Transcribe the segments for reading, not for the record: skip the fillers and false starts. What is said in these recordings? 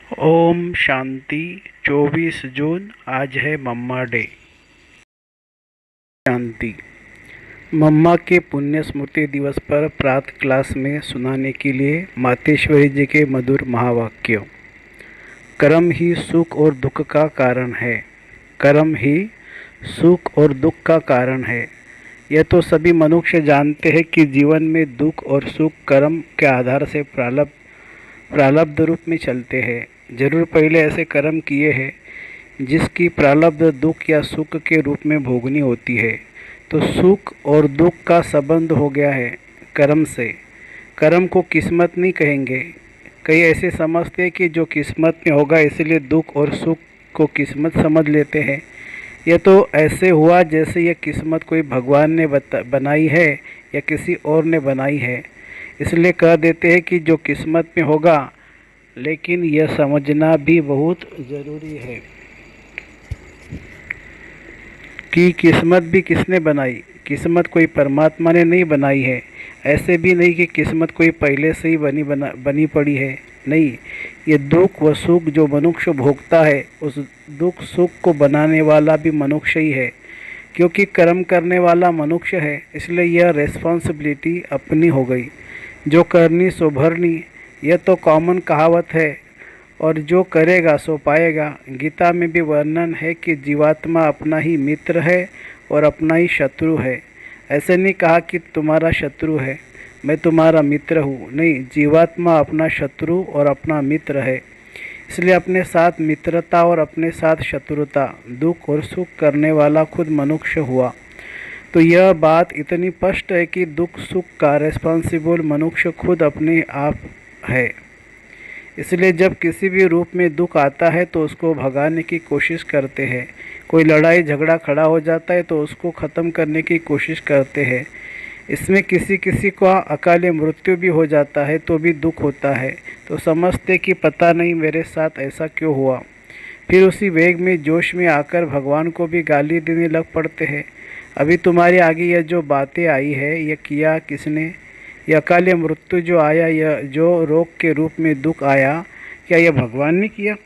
ओम शांति। 24 जून आज है मम्मा डे। शांति। मम्मा के पुण्य स्मृति दिवस पर प्रातः क्लास में सुनाने के लिए मातेश्वरी जी के मधुर महावाक्य। कर्म ही सुख और दुख का कारण है। कर्म ही सुख और दुख का कारण है। यह तो सभी मनुष्य जानते हैं कि जीवन में दुख और सुख कर्म के आधार से प्रारब्ध रूप में चलते हैं। जरूर पहले ऐसे कर्म किए हैं जिसकी प्रारब्ध दुख या सुख के रूप में भोगनी होती है, तो सुख और दुख का संबंध हो गया है कर्म से। कर्म को किस्मत नहीं कहेंगे। कई ऐसे समझते हैं कि जो किस्मत में होगा इसलिए दुख और सुख को किस्मत समझ लेते हैं। यह तो ऐसे हुआ जैसे यह किस्मत कोई भगवान ने बनाई है या किसी और ने बनाई है, इसलिए कह देते हैं कि जो किस्मत में होगा। लेकिन यह समझना भी बहुत ज़रूरी है कि किस्मत भी किसने बनाई। किस्मत कोई परमात्मा ने नहीं बनाई है। ऐसे भी नहीं कि किस्मत कोई पहले से ही बनी पड़ी है। नहीं, ये दुख व सुख जो मनुष्य भोगता है, उस दुख सुख को बनाने वाला भी मनुष्य ही है। क्योंकि कर्म करने वाला मनुष्य है, इसलिए यह रिस्पॉन्सिबिलिटी अपनी हो गई। जो करनी सो भरनी, यह तो कॉमन कहावत है। और जो करेगा सो पाएगा। गीता में भी वर्णन है कि जीवात्मा अपना ही मित्र है और अपना ही शत्रु है। ऐसे नहीं कहा कि तुम्हारा शत्रु है, मैं तुम्हारा मित्र हूँ। नहीं, जीवात्मा अपना शत्रु और अपना मित्र है। इसलिए अपने साथ मित्रता और अपने साथ शत्रुता, दुख और सुख करने वाला खुद मनुष्य हुआ। तो यह बात इतनी स्पष्ट है कि दुख सुख का रिस्पॉन्सिबल मनुष्य खुद अपने आप है। इसलिए जब किसी भी रूप में दुख आता है तो उसको भगाने की कोशिश करते हैं। कोई लड़ाई झगड़ा खड़ा हो जाता है तो उसको ख़त्म करने की कोशिश करते हैं। इसमें किसी किसी को अकाले मृत्यु भी हो जाता है तो भी दुख होता है, तो समझते कि पता नहीं मेरे साथ ऐसा क्यों हुआ। फिर उसी वेग में जोश में आकर भगवान को भी गाली देने लग पड़ते हैं। अभी तुम्हारे आगे यह जो बातें आई है, यह किया किसने? यह अकाले मृत्यु जो आया, यह जो रोग के रूप में दुख आया, क्या यह भगवान ने किया?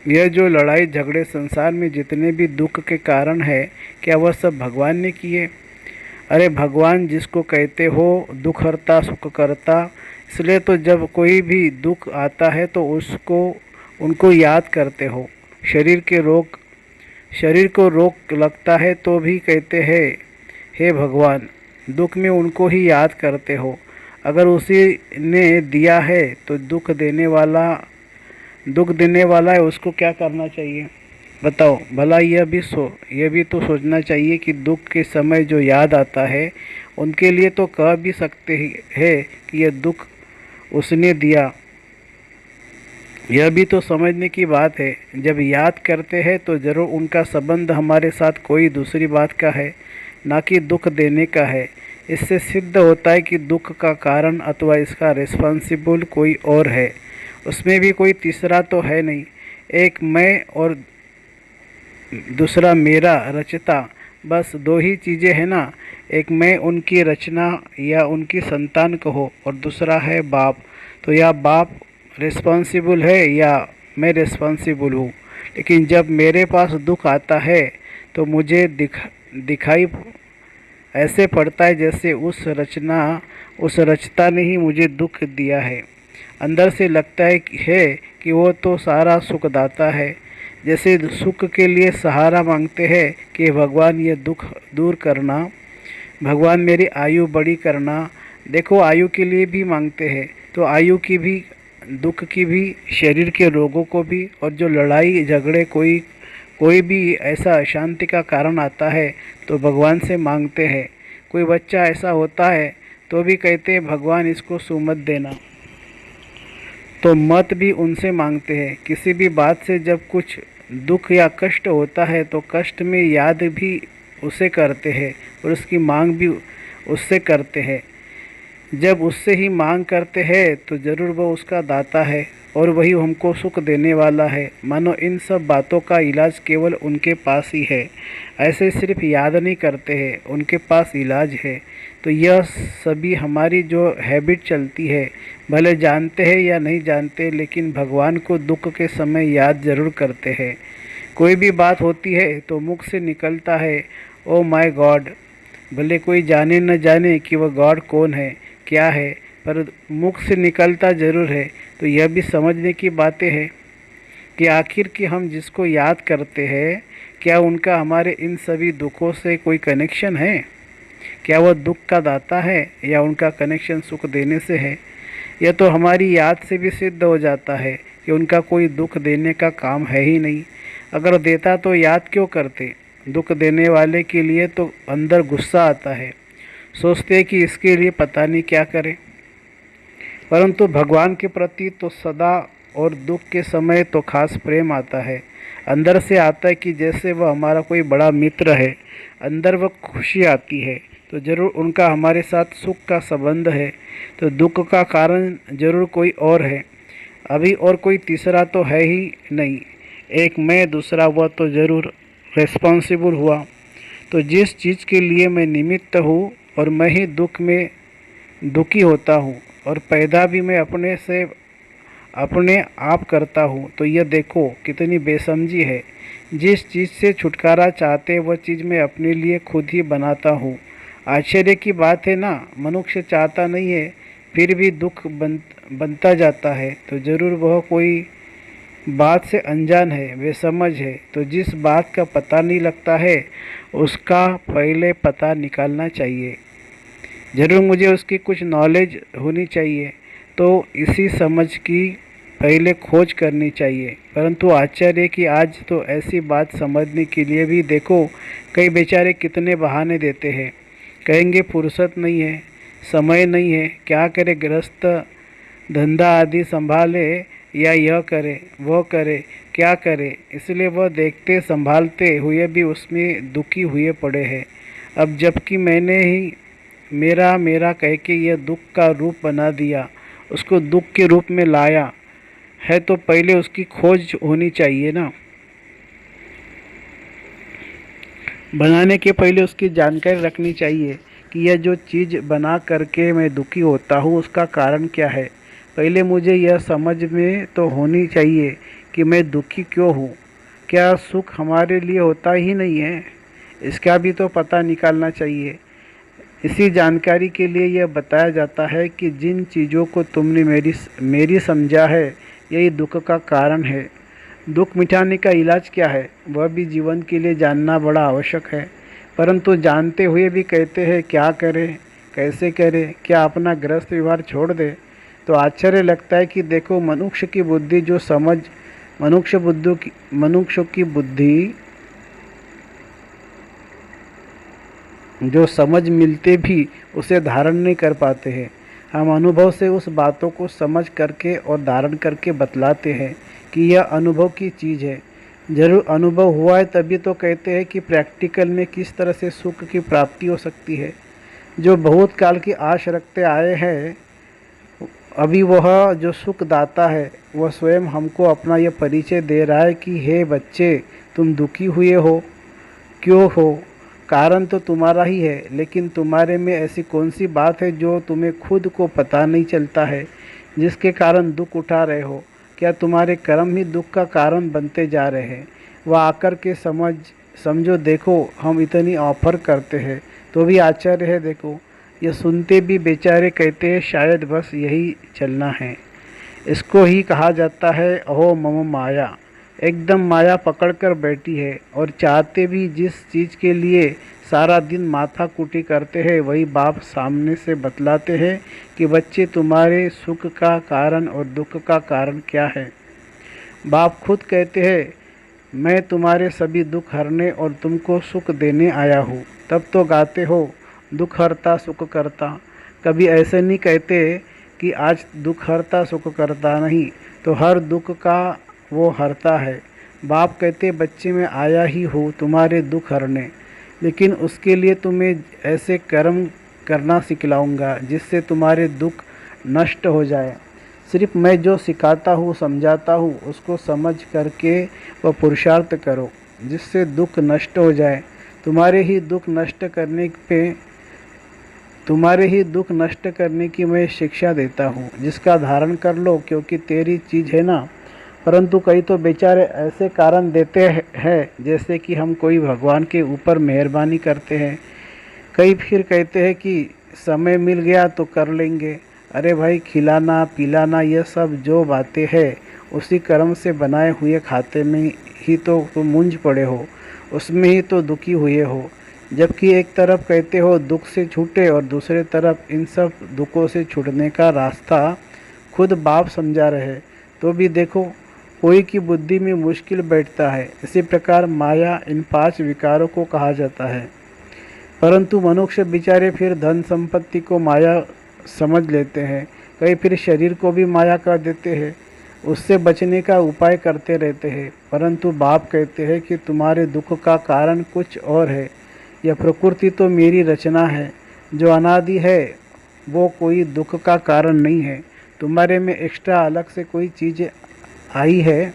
यह जो लड़ाई झगड़े संसार में जितने भी दुख के कारण है, क्या वह सब भगवान ने किए? अरे भगवान जिसको कहते हो दुख हरता सुख करता, इसलिए तो जब कोई भी दुख आता है तो उनको याद करते हो। शरीर को रोग लगता है तो भी कहते हैं हे भगवान, दुख में उनको ही याद करते हो। अगर उसी ने दिया है तो दुख देने वाला है, उसको क्या करना चाहिए बताओ भला? यह भी तो सोचना चाहिए कि दुख के समय जो याद आता है उनके लिए तो कह भी सकते हैं कि यह दुख उसने दिया। यह भी तो समझने की बात है। जब याद करते हैं तो ज़रूर उनका संबंध हमारे साथ कोई दूसरी बात का है, ना कि दुख देने का है। इससे सिद्ध होता है कि दुख का कारण अथवा इसका रिस्पॉन्सिबल कोई और है। उसमें भी कोई तीसरा तो है नहीं। एक मैं और दूसरा मेरा रचता, बस दो ही चीज़ें हैं ना। एक मैं उनकी रचना या उनकी संतान कहो, और दूसरा है बाप। तो या बाप रिस्पॉन्सिबल है या मैं रिस्पॉन्सिबल हूँ। लेकिन जब मेरे पास दुख आता है तो मुझे दिखाई ऐसे पड़ता है जैसे उस रचता ने ही मुझे दुख दिया है। अंदर से लगता है कि वो तो सारा सुखदाता है। जैसे सुख के लिए सहारा मांगते हैं कि भगवान ये दुख दूर करना, भगवान मेरी आयु बड़ी करना। देखो आयु के लिए भी मांगते हैं, तो आयु की भी, दुख की भी, शरीर के रोगों को भी। और जो लड़ाई झगड़े कोई भी ऐसा अशांति का कारण आता है तो भगवान से मांगते हैं। कोई बच्चा ऐसा होता है तो भी कहते हैं भगवान इसको सुमत देना। तो मत भी उनसे मांगते हैं। किसी भी बात से जब कुछ दुख या कष्ट होता है तो कष्ट में याद भी उसे करते हैं और उसकी मांग भी उससे करते हैं। जब उससे ही मांग करते हैं तो ज़रूर वह उसका दाता है और वही हमको सुख देने वाला है। मानो इन सब बातों का इलाज केवल उनके पास ही है। ऐसे सिर्फ याद नहीं करते हैं, उनके पास इलाज है। तो यह सभी हमारी जो हैबिट चलती है, भले जानते हैं या नहीं जानते, लेकिन भगवान को दुख के समय याद ज़रूर करते हैं। कोई भी बात होती है तो मुख से निकलता है, ओ माय गॉड। भले कोई जाने न जाने कि वह गॉड कौन है, क्या है, पर मुख से निकलता ज़रूर है। तो यह भी समझने की बातें हैं कि आखिर कि हम जिसको याद करते हैं, क्या उनका हमारे इन सभी दुखों से कोई कनेक्शन है? क्या वह दुख का दाता है या उनका कनेक्शन सुख देने से है? यह तो हमारी याद से भी सिद्ध हो जाता है कि उनका कोई दुख देने का काम है ही नहीं। अगर देता तो याद क्यों करते? दुख देने वाले के लिए तो अंदर गुस्सा आता है, सोचते हैं कि इसके लिए पता नहीं क्या करें। परंतु भगवान के प्रति तो सदा और दुख के समय तो खास प्रेम आता है। अंदर से आता है कि जैसे वह हमारा कोई बड़ा मित्र है। अंदर वह खुशी आती है तो ज़रूर उनका हमारे साथ सुख का संबंध है, तो दुख का कारण ज़रूर कोई और है। अभी और कोई तीसरा तो है ही नहीं। एक मैं, दूसरा वह तो ज़रूर रिस्पॉन्सिबल हुआ। तो जिस चीज़ के लिए मैं निमित्त हूँ और मैं ही दुख में दुखी होता हूँ और पैदा भी मैं अपने आप करता हूँ, तो यह देखो कितनी बेसमझी है। जिस चीज़ से छुटकारा चाहते वह चीज़ मैं अपने लिए खुद ही बनाता हूँ। आश्चर्य की बात है ना, मनुष्य चाहता नहीं है फिर भी दुख बनता जाता है। तो ज़रूर वह कोई बात से अनजान है, बेसमझ है। तो जिस बात का पता नहीं लगता है उसका पहले पता निकालना चाहिए। ज़रूर मुझे उसकी कुछ नॉलेज होनी चाहिए, तो इसी समझ की पहले खोज करनी चाहिए। परंतु आश्चर्य कि आज तो ऐसी बात समझने के लिए भी देखो कई बेचारे कितने बहाने देते हैं। कहेंगे फुर्सत नहीं है, समय नहीं है, क्या करे, गृहस्थ धंधा आदि संभाले या यह करे वह करे, क्या करे। इसलिए वह देखते संभालते हुए भी उसमें दुखी हुए पड़े हैं। अब जबकि मैंने ही मेरा मेरा कह के यह दुख का रूप बना दिया, उसको दुख के रूप में लाया है, तो पहले उसकी खोज होनी चाहिए ना। बनाने के पहले उसकी जानकारी रखनी चाहिए कि यह जो चीज़ बना करके मैं दुखी होता हूँ उसका कारण क्या है। पहले मुझे यह समझ में तो होनी चाहिए कि मैं दुखी क्यों हूँ। क्या सुख हमारे लिए होता ही नहीं है? इसका भी तो पता निकालना चाहिए। इसी जानकारी के लिए यह बताया जाता है कि जिन चीज़ों को तुमने मेरी समझा है यही दुख का कारण है। दुख मिटाने का इलाज क्या है वह भी जीवन के लिए जानना बड़ा आवश्यक है। परंतु जानते हुए भी कहते हैं क्या करें, कैसे करें, क्या अपना गृहस्थ व्यवहार छोड़ दे। तो आश्चर्य लगता है कि देखो मनुष्य की बुद्धि जो समझ मनुष्य की बुद्धि जो समझ मिलते भी उसे धारण नहीं कर पाते हैं। हम अनुभव से उस बातों को समझ करके और धारण करके बतलाते हैं कि यह अनुभव की चीज़ है। जरूर अनुभव हुआ है तभी तो कहते हैं कि प्रैक्टिकल में किस तरह से सुख की प्राप्ति हो सकती है। जो बहुत काल की आश रखते आए हैं, अभी वह जो सुख दाता है वह स्वयं हमको अपना यह परिचय दे रहा है कि हे बच्चे, तुम दुखी हुए हो, क्यों हो? कारण तो तुम्हारा ही है, लेकिन तुम्हारे में ऐसी कौन सी बात है जो तुम्हें खुद को पता नहीं चलता है, जिसके कारण दुख उठा रहे हो? क्या तुम्हारे कर्म ही दुख का कारण बनते जा रहे हैं? वह आकर के समझो। देखो हम इतनी ऑफर करते हैं तो भी आश्चर्य है। देखो ये सुनते भी बेचारे कहते हैं शायद बस यही चलना है। इसको ही कहा जाता है अहो मम माया। एकदम माया पकड़ कर बैठी है और चाहते भी जिस चीज़ के लिए सारा दिन माथा कुटी करते हैं वही बाप सामने से बतलाते हैं कि बच्चे तुम्हारे सुख का कारण और दुख का कारण क्या है। बाप खुद कहते हैं मैं तुम्हारे सभी दुख हरने और तुमको सुख देने आया हूँ। तब तो गाते हो दुख हरता सुख करता। कभी ऐसे नहीं कहते कि आज दुख हरता सुख करता, नहीं तो हर दुख का वो हरता है। बाप कहते बच्चे मैं आया ही हूँ तुम्हारे दुख हरने, लेकिन उसके लिए तुम्हें ऐसे कर्म करना सिखलाऊंगा जिससे तुम्हारे दुख नष्ट हो जाए। सिर्फ मैं जो सिखाता हूँ समझाता हूँ उसको समझ करके वह पुरुषार्थ करो जिससे दुख नष्ट हो जाए। तुम्हारे ही दुख नष्ट करने पे तुम्हारे ही दुख नष्ट करने की मैं शिक्षा देता हूँ जिसका धारण कर लो क्योंकि तेरी चीज़ है ना। परंतु कई तो बेचारे ऐसे कारण देते हैं जैसे कि हम कोई भगवान के ऊपर मेहरबानी करते हैं। कई फिर कहते हैं कि समय मिल गया तो कर लेंगे। अरे भाई, खिलाना पिलाना यह सब जो बातें हैं उसी कर्म से बनाए हुए खाते में ही तो तुम मूंझ पड़े हो, उसमें ही तो दुखी हुए हो। जबकि एक तरफ कहते हो दुख से छूटे और दूसरे तरफ इन सब दुखों से छूटने का रास्ता खुद बाप समझा रहे, तो भी देखो कोई की बुद्धि में मुश्किल बैठता है। इसी प्रकार माया इन 5 विकारों को कहा जाता है। परंतु मनुष्य बेचारे फिर धन संपत्ति को माया समझ लेते हैं, कई फिर शरीर को भी माया कर देते हैं, उससे बचने का उपाय करते रहते हैं। परंतु बाप कहते हैं कि तुम्हारे दुख का कारण कुछ और है। यह प्रकृति तो मेरी रचना है, जो अनादि है वो कोई दुख का कारण नहीं है। तुम्हारे में एक्स्ट्रा अलग से कोई चीज़ आई है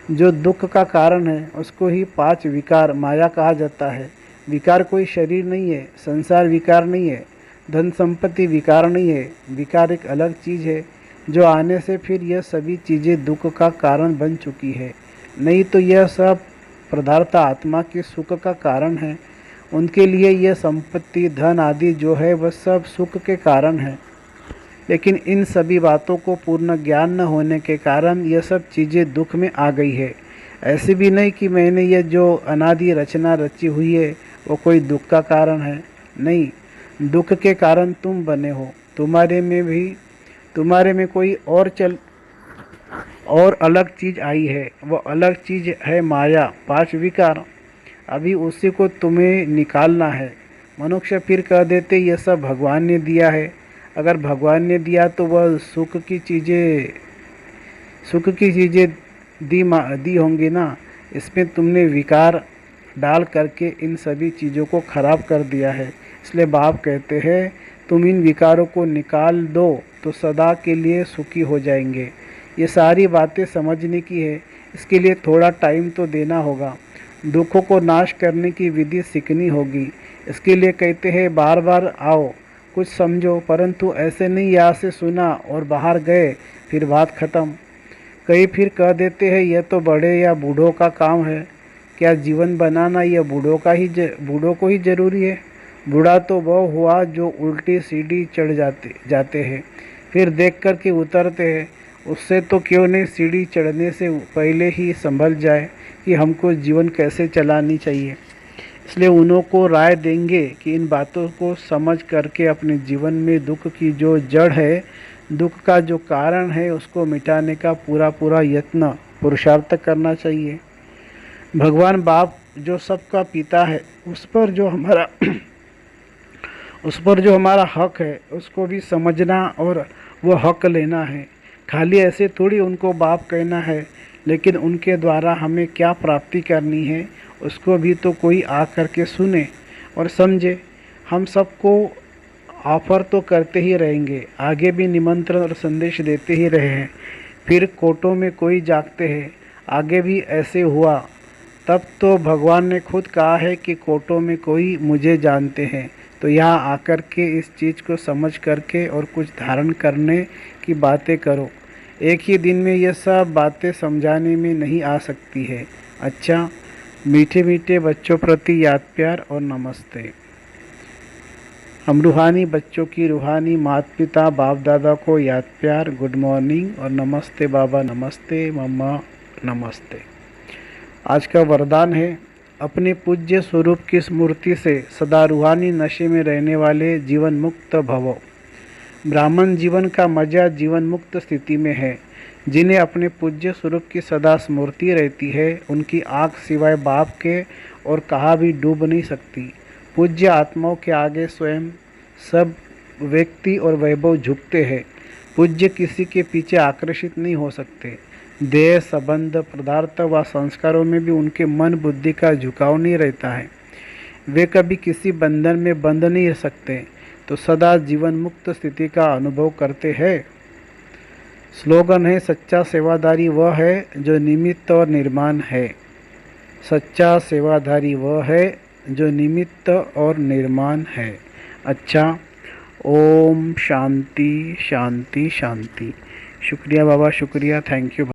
जो दुख का कारण है, उसको ही 5 विकार माया कहा जाता है। विकार कोई शरीर नहीं है, संसार विकार नहीं है, धन संपत्ति विकार नहीं है। विकार एक अलग चीज़ है जो आने से फिर यह सभी चीज़ें दुख का कारण बन चुकी है। नहीं तो यह सब पदार्थ आत्मा के सुख का कारण है। उनके लिए यह संपत्ति धन आदि जो है वह सब सुख के कारण है। लेकिन इन सभी बातों को पूर्ण ज्ञान न होने के कारण यह सब चीज़ें दुख में आ गई है। ऐसे भी नहीं कि मैंने यह जो अनादि रचना रची हुई है वो कोई दुख का कारण है। नहीं, दुख के कारण तुम बने हो। तुम्हारे में कोई और अलग चीज़ आई है, वो अलग चीज़ है माया, 5 विकार। अभी उसी को तुम्हें निकालना है। मनुष्य फिर कह देते यह सब भगवान ने दिया है। अगर भगवान ने दिया तो वह सुख की चीज़ें दी होंगी ना। इसमें तुमने विकार डाल करके इन सभी चीज़ों को खराब कर दिया है। इसलिए बाप कहते हैं तुम इन विकारों को निकाल दो तो सदा के लिए सुखी हो जाएंगे। ये सारी बातें समझने की है, इसके लिए थोड़ा टाइम तो देना होगा। दुखों को नाश करने की विधि सीखनी होगी। इसके लिए कहते हैं बार बार आओ, कुछ समझो। परंतु ऐसे नहीं यहाँ से सुना और बाहर गए फिर बात ख़त्म। कई फिर कह देते हैं यह तो बड़े या बूढ़ों का काम है। क्या जीवन बनाना यह बूढ़ों को ही ज़रूरी है? बूढ़ा तो वह हुआ जो उल्टी सीढ़ी चढ़ जाते हैं फिर देख कर के उतरते हैं। उससे तो क्यों नहीं सीढ़ी चढ़ने से पहले ही संभल जाए कि हमको जीवन कैसे चलानी चाहिए। इसलिए उन्हों को राय देंगे कि इन बातों को समझ करके अपने जीवन में दुख की जो जड़ है, दुख का जो कारण है, उसको मिटाने का पूरा यत्न पुरुषार्थ करना चाहिए। भगवान बाप जो सबका पिता है, उस पर जो हमारा हक है उसको भी समझना और वो हक लेना है। खाली ऐसे थोड़ी उनको बाप कहना है, लेकिन उनके द्वारा हमें क्या प्राप्ति करनी है उसको भी तो कोई आ करके सुने और समझे। हम सबको ऑफ़र तो करते ही रहेंगे, आगे भी निमंत्रण और संदेश देते ही रहे हैं। फिर कोर्टों में कोई जागते हैं, आगे भी ऐसे हुआ। तब तो भगवान ने खुद कहा है कि कोर्टों में कोई मुझे जानते हैं। तो यहाँ आकर के इस चीज़ को समझ करके और कुछ धारण करने की बातें करो। एक ही दिन में ये सब बातें समझाने में नहीं आ सकती है। अच्छा, मीठे मीठे बच्चों प्रति याद प्यार और नमस्ते। हम रूहानी बच्चों की रूहानी माता पिता बाप दादा को याद प्यार, गुड मॉर्निंग और नमस्ते बाबा, नमस्ते मम्मा, नमस्ते। आज का वरदान है, अपने पूज्य स्वरूप की स्मृति से सदा रूहानी नशे में रहने वाले जीवन मुक्त भवो। ब्राह्मण जीवन का मजा जीवन मुक्त स्थिति में है। जिन्हें अपने पूज्य स्वरूप की सदा स्मृति रहती है, उनकी आँख सिवाय बाप के और कहा भी डूब नहीं सकती। पूज्य आत्माओं के आगे स्वयं सब व्यक्ति और वैभव झुकते हैं। पूज्य किसी के पीछे आकर्षित नहीं हो सकते। देह संबंध पदार्थ व संस्कारों में भी उनके मन बुद्धि का झुकाव नहीं रहता है। वे कभी किसी बंधन में बंध नहीं रह सकते। तो सदा जीवन मुक्त स्थिति का अनुभव करते हैं। स्लोगन है, सच्चा सेवादारी वह है जो निमित्त और निर्माण है। सच्चा सेवादारी वह है जो निमित्त और निर्माण है। अच्छा, ओम शांति शांति शांति। शुक्रिया बाबा, शुक्रिया, थैंक यू।